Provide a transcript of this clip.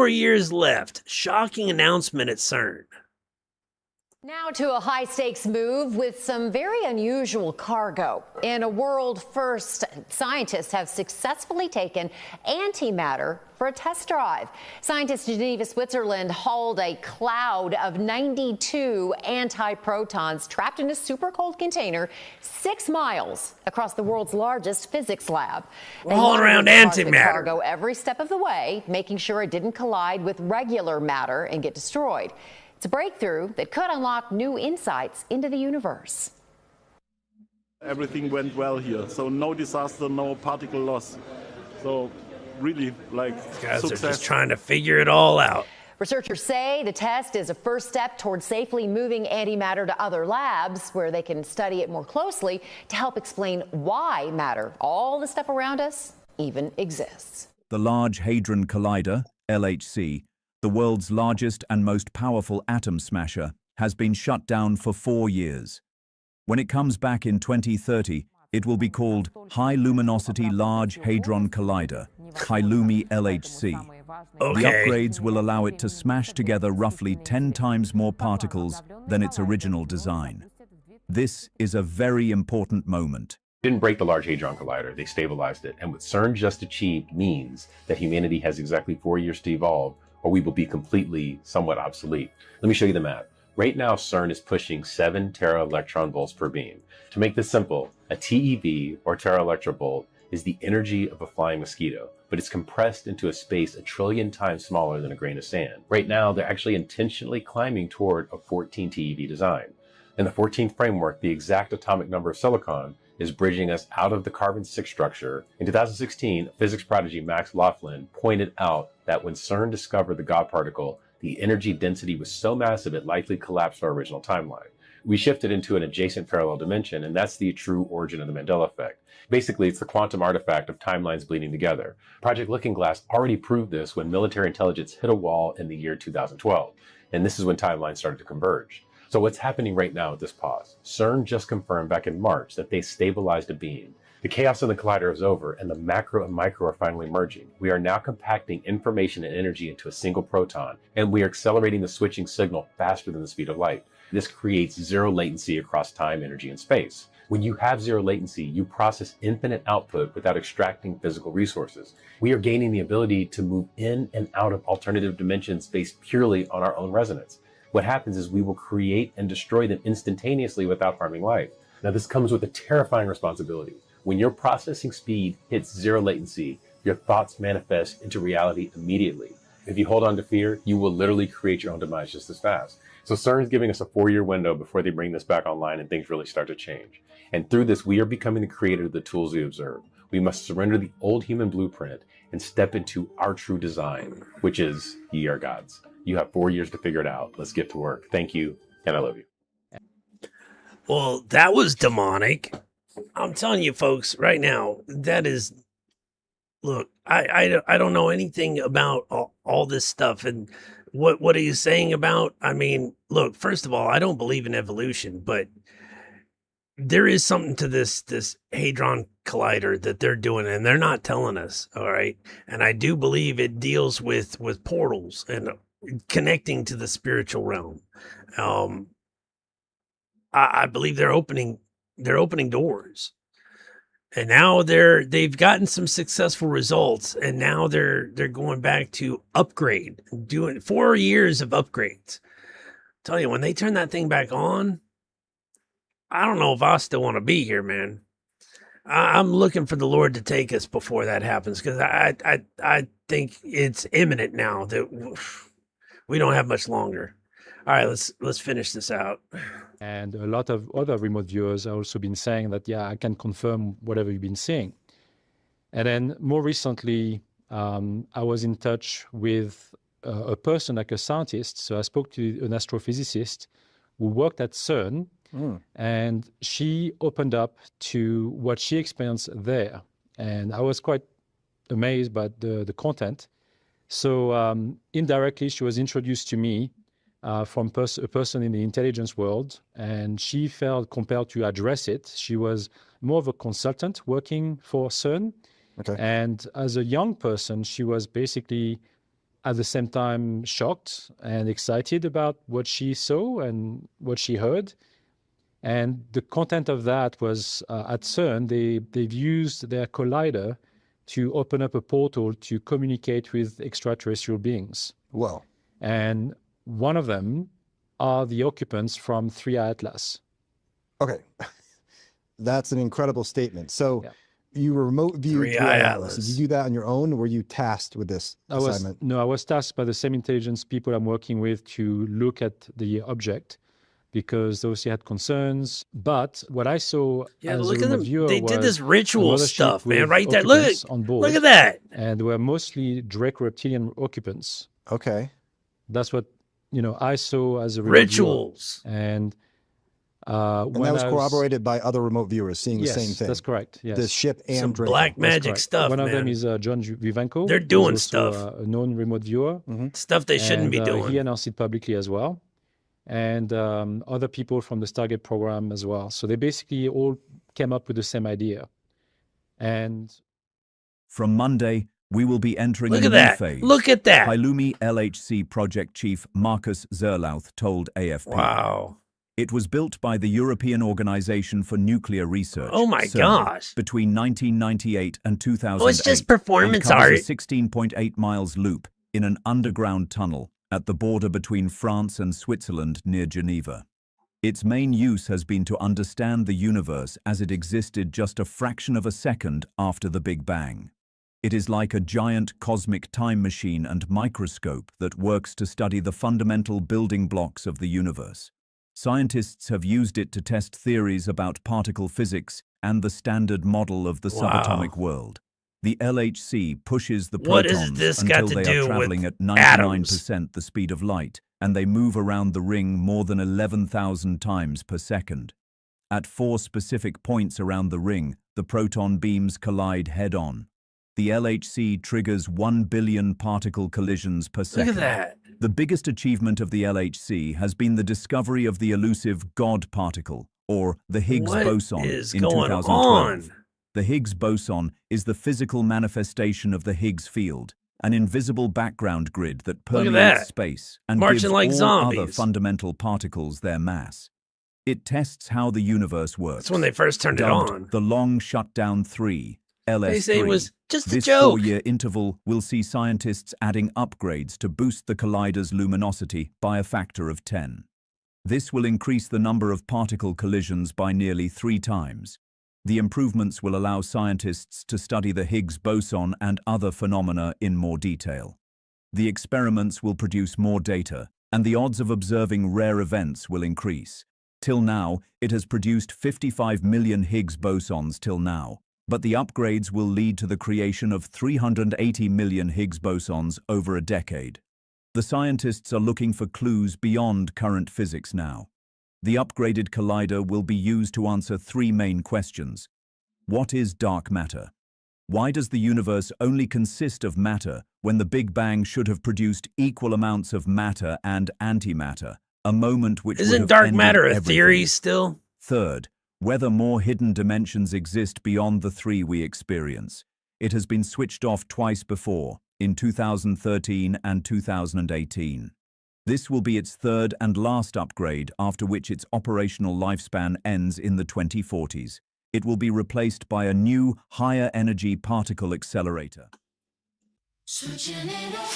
4 years left. Shocking announcement at CERN. Now to a high-stakes move with some very unusual cargo. In a world first, scientists have successfully taken antimatter for a test drive. Scientists in Geneva, Switzerland hauled a cloud of 92 antiprotons trapped in a super cold container 6 miles across the world's largest physics lab. They All around monitored the antimatter. cargo every step of the way, making sure it didn't collide with regular matter and get destroyed. It's a breakthrough that could unlock new insights into the universe. Everything went well here, so no disaster, no particle loss. So really, like, Guys success. are just trying to figure it all out. Researchers say the test is a first step toward safely moving antimatter to other labs where they can study it more closely to help explain why matter, all the stuff around us, even exists. The Large Hadron Collider, LHC, the world's largest and most powerful atom smasher, has been shut down for 4 years. When it comes back in 2030, it will be called High Luminosity Large Hadron Collider, HiLumi LHC. The Okay. upgrades will allow it to smash together roughly 10 times more particles than its original design. This is a very important moment. Didn't break the Large Hadron Collider, they stabilized it. And what CERN just achieved means that humanity has exactly 4 years to evolve, or we will be completely somewhat obsolete. Let me show you the math. Right now, CERN is pushing 7 tera-electron volts per beam. To make this simple, a TeV, or tera-electron-volt, is the energy of a flying mosquito, but it's compressed into a space 1 trillion times smaller than a grain of sand. Right now, they're actually intentionally climbing toward a 14 TeV design. In the 14th framework, the exact atomic number of silicon is bridging us out of the carbon-6 structure. In 2016, physics prodigy Max Laughlin pointed out that when CERN discovered the God particle, the energy density was so massive it likely collapsed our original timeline. We shifted into an adjacent parallel dimension, and that's the true origin of the Mandela effect. Basically, it's the quantum artifact of timelines bleeding together. Project Looking Glass already proved this when military intelligence hit a wall in the year 2012, and this is when timelines started to converge. So what's happening right now with this pause? CERN just confirmed back in March that they stabilized a beam. The chaos in the collider is over, and the macro and micro are finally merging. We are now compacting information and energy into a single proton, and we are accelerating the switching signal faster than the speed of light. This creates zero latency across time, energy, and space. When you have zero latency, you process infinite output without extracting physical resources. We are gaining the ability to move in and out of alternative dimensions based purely on our own resonance. What happens is we will create and destroy them instantaneously without harming life. Now, this comes with a terrifying responsibility. When your processing speed hits zero latency, your thoughts manifest into reality immediately. If you hold on to fear, you will literally create your own demise just as fast. So CERN is giving us a 4-year window before they bring this back online and things really start to change. And through this, we are becoming the creator of the tools we observe. We must surrender the old human blueprint and step into our true design, which is ye are gods. You have 4 years to figure it out. Let's get to work. Thank you, and I love you. Well, that was demonic. I'm telling you, folks, right now, that is. Look, I don't know anything about all this stuff, and what are you saying about? I mean, look, first of all, I don't believe in evolution, but there is something to this hadron collider that they're doing, and they're not telling us. All right, and I do believe it deals with portals and connecting to the spiritual realm. I believe they're opening doors, and now they've gotten some successful results, and now they're going back to upgrade, doing 4 years of upgrades. Tell you, when they turn that thing back on, I don't know if I still want to be here, man. I'm looking for the Lord to take us before that happens, because I think it's imminent now that we don't have much longer. All right, let's finish this out. And a lot of other remote viewers have also been saying that, yeah, I can confirm whatever you've been seeing. And then more recently, I was in touch with a person, like a scientist. So I spoke to an astrophysicist who worked at CERN, and she opened up to what she experienced there. And I was quite amazed by the content. So indirectly, she was introduced to me from a person in the intelligence world, and she felt compelled to address it. She was more of a consultant working for CERN. Okay. And as a young person, she was basically at the same time shocked and excited about what she saw and what she heard. And the content of that was at CERN, they've used their collider to open up a portal to communicate with extraterrestrial beings. Whoa. And one of them are the occupants from 3i Atlas. Okay. That's an incredible statement. So Yeah. you remote viewed 3i 3i Atlas. Atlas. Did you do that on your own, or were you tasked with this assignment? I was tasked by the same intelligence people I'm working with to look at the object because those had concerns. But what I saw Yeah, as look a at remote them. view They did was this a ritual mothership stuff, man, with right there. Look, occupants on board, look at that. and they were mostly Draco reptilian occupants. Okay. That's what I saw as a remote viewer. Rituals. And And that was corroborated by other remote viewers seeing the same thing. That's correct. Yes. The ship and Some Draco. black That's magic correct. stuff, One of them man. is John Vivanco. They're He's doing also, stuff. a known remote viewer. Stuff they shouldn't And, be doing. He announced it publicly as well. And other people from the Stargate program as well. So they basically all came up with the same idea. And From Monday, we will be entering Look a at new that. phase. Look at that. Halloumi LHC project chief Marcus Zerlouth told AFP. Wow. It was built by the European Organization for Nuclear Research. Oh my CERN, gosh. Between 1998 and 2008. Oh, it's just performance and covers art. a 16.8 miles loop in an underground tunnel at the border between France and Switzerland near Geneva. Its main use has been to understand the universe as it existed just a fraction of a second after the Big Bang. It is like a giant cosmic time machine and microscope that works to study the fundamental building blocks of the universe. Scientists have used it to test theories about particle physics and the standard model of the subatomic world. The LHC pushes the What protons has this got until to they do are traveling with at 99% atoms? the speed of light, and they move around the ring more than 11,000 times per second. At 4 specific points around the ring, the proton beams collide head-on. The LHC triggers 1 billion particle collisions per Look second. at that. The biggest achievement of the LHC has been the discovery of the elusive God particle, or the Higgs What boson, is in going 2012. on? The Higgs boson is the physical manifestation of the Higgs field, an invisible background grid that Look at permeates that. space and Marching gives like all zombies. other fundamental particles their mass. It tests how the universe works. That's when they first turned it Dubbed on. the Long Shutdown 3, LS3. They say it was just a This joke. 4-year interval will see scientists adding upgrades to boost the collider's luminosity by a factor of 10. This will increase the number of particle collisions by nearly 3 times. The improvements will allow scientists to study the Higgs boson and other phenomena in more detail. The experiments will produce more data, and the odds of observing rare events will increase. Till now, it has produced 55 million Higgs bosons till now, but the upgrades will lead to the creation of 380 million Higgs bosons over a decade. The scientists are looking for clues beyond current physics now. The upgraded collider will be used to answer 3 main questions. What is dark matter? Why does the universe only consist of matter when the Big Bang should have produced equal amounts of matter and antimatter, a moment which would Isn't have dark ended matter a everything? theory still? Third, whether more hidden dimensions exist beyond the 3 we experience. It has been switched off twice before, in 2013 and 2018. This will be its 3rd and last upgrade, after which its operational lifespan ends in the 2040s. It will be replaced by a new, higher energy particle accelerator. Switching it up.